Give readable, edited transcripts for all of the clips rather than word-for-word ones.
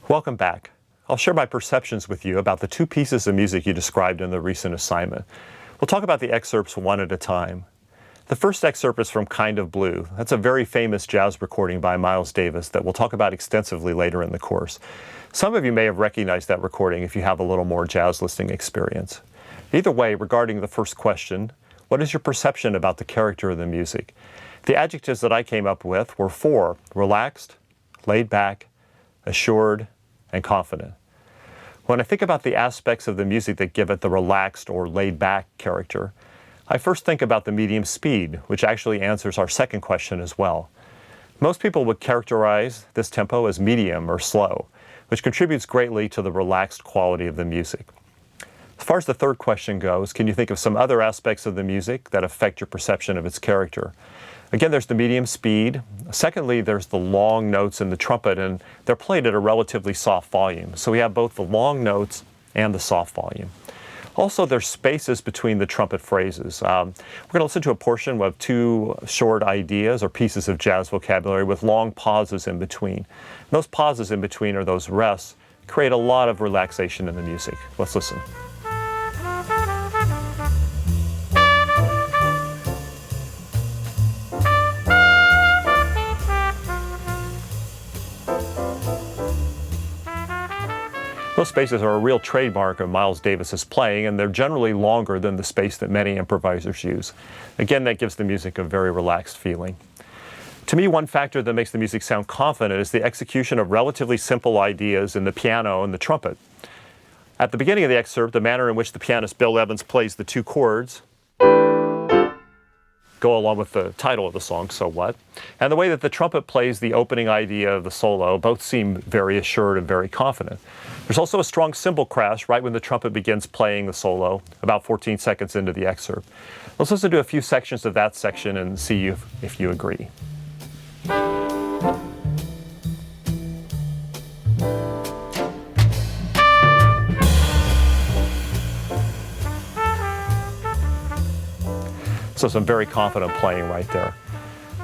Welcome back. I'll share my perceptions with you about the two pieces of music you described in the recent assignment. We'll talk about the excerpts one at a time. The first excerpt is from Kind of Blue. That's a very famous jazz recording by Miles Davis that we'll talk about extensively later in the course. Some of you may have recognized that recording if you have a little more jazz listening experience. Either way, regarding the first question, what is your perception about the character of the music? The adjectives that I came up with were four: relaxed, laid back, assured, and confident. When I think about the aspects of the music that give it the relaxed or laid back character, I first think about the medium speed, which actually answers our second question as well. Most people would characterize this tempo as medium or slow, which contributes greatly to the relaxed quality of the music. As far as the third question goes, can you think of some other aspects of the music that affect your perception of its character? Again, there's the medium speed. Secondly, there's the long notes in the trumpet, and they're played at a relatively soft volume. So we have both the long notes and the soft volume. Also, there's spaces between the trumpet phrases. We're going to listen to a portion of two short ideas or pieces of jazz vocabulary with long pauses in between. And those pauses in between, or those rests, create a lot of relaxation in the music. Let's listen. Those spaces are a real trademark of Miles Davis's playing, and they're generally longer than the space that many improvisers use. Again, that gives the music a very relaxed feeling. To me, one factor that makes the music sound confident is the execution of relatively simple ideas in the piano and the trumpet. At the beginning of the excerpt, the manner in which the pianist Bill Evans plays the two chords go along with the title of the song, So What? And the way that the trumpet plays the opening idea of the solo both seem very assured and very confident. There's also a strong cymbal crash right when the trumpet begins playing the solo, about 14 seconds into the excerpt. Let's listen to a few sections of that section and see if you agree. So some very confident playing right there.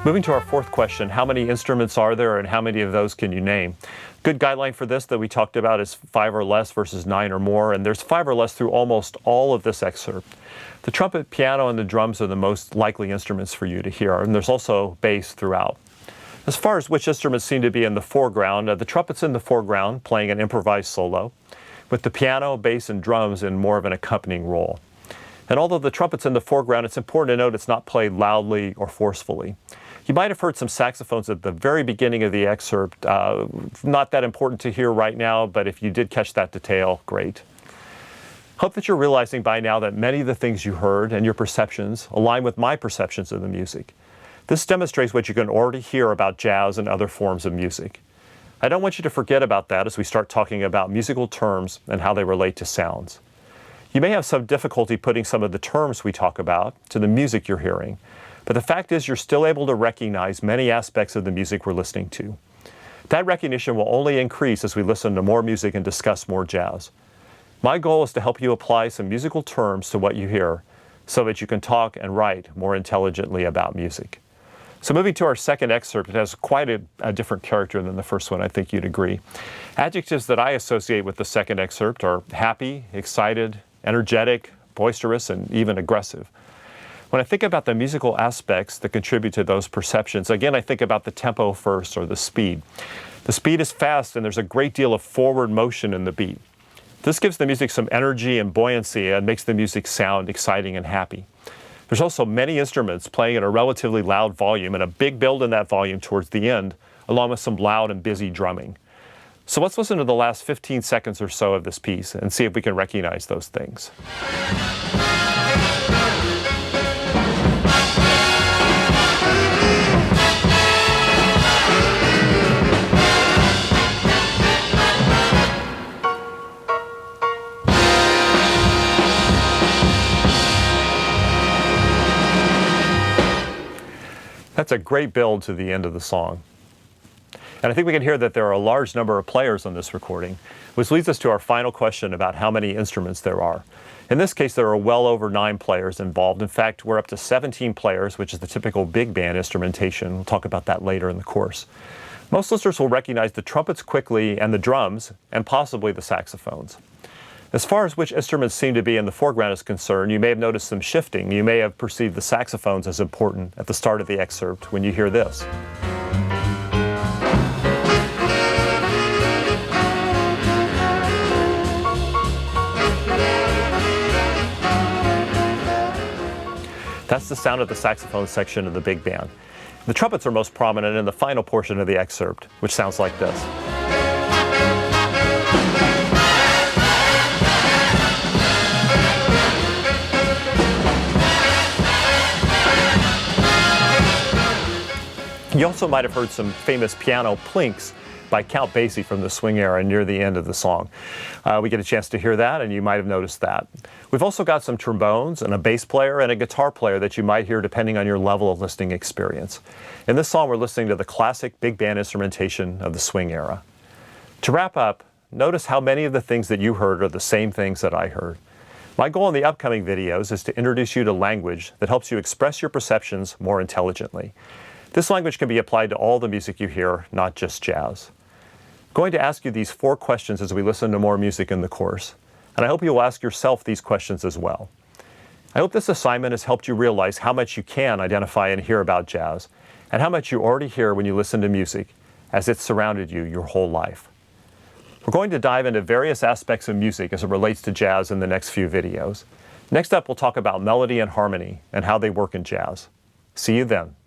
Moving to our fourth question, how many instruments are there and how many of those can you name? Good guideline for this that we talked about is 5 or less versus 9 or more, and there's 5 or less through almost all of this excerpt. The trumpet, piano, and the drums are the most likely instruments for you to hear, and there's also bass throughout. As far as which instruments seem to be in the foreground, the trumpet's in the foreground playing an improvised solo, with the piano, bass, and drums in more of an accompanying role. And although the trumpet's in the foreground, it's important to note it's not played loudly or forcefully. You might have heard some saxophones at the very beginning of the excerpt. Not that important to hear right now, but if you did catch that detail, great. Hope that you're realizing by now that many of the things you heard and your perceptions align with my perceptions of the music. This demonstrates what you can already hear about jazz and other forms of music. I don't want you to forget about that as we start talking about musical terms and how they relate to sounds. You may have some difficulty putting some of the terms we talk about to the music you're hearing, but the fact is you're still able to recognize many aspects of the music we're listening to. That recognition will only increase as we listen to more music and discuss more jazz. My goal is to help you apply some musical terms to what you hear so that you can talk and write more intelligently about music. So moving to our second excerpt, it has quite a different character than the first one, I think you'd agree. Adjectives that I associate with the second excerpt are happy, excited, energetic, boisterous, and even aggressive. When I think about the musical aspects that contribute to those perceptions, again, I think about the tempo first, or the speed. The speed is fast, and there's a great deal of forward motion in the beat. This gives the music some energy and buoyancy and makes the music sound exciting and happy. There's also many instruments playing at a relatively loud volume and a big build in that volume towards the end, along with some loud and busy drumming. So let's listen to the last 15 seconds or so of this piece and see if we can recognize those things. That's a great build to the end of the song. And I think we can hear that there are a large number of players on this recording, which leads us to our final question about how many instruments there are. In this case, there are well over 9 players involved. In fact, we're up to 17 players, which is the typical big band instrumentation. We'll talk about that later in the course. Most listeners will recognize the trumpets quickly and the drums, and possibly the saxophones. As far as which instruments seem to be in the foreground is concerned, you may have noticed some shifting. You may have perceived the saxophones as important at the start of the excerpt when you hear this. That's the sound of the saxophone section of the big band. The trumpets are most prominent in the final portion of the excerpt, which sounds like this. You also might have heard some famous piano plinks by Count Basie from the swing era near the end of the song. We get a chance to hear that, and you might have noticed that. We've also got some trombones and a bass player and a guitar player that you might hear depending on your level of listening experience. In this song, we're listening to the classic big band instrumentation of the swing era. To wrap up, notice how many of the things that you heard are the same things that I heard. My goal in the upcoming videos is to introduce you to language that helps you express your perceptions more intelligently. This language can be applied to all the music you hear, not just jazz. I'm going to ask you these 4 questions as we listen to more music in the course, and I hope you will ask yourself these questions as well. I hope this assignment has helped you realize how much you can identify and hear about jazz, and how much you already hear when you listen to music, as it's surrounded you your whole life. We're going to dive into various aspects of music as it relates to jazz in the next few videos. Next up, we'll talk about melody and harmony and how they work in jazz. See you then.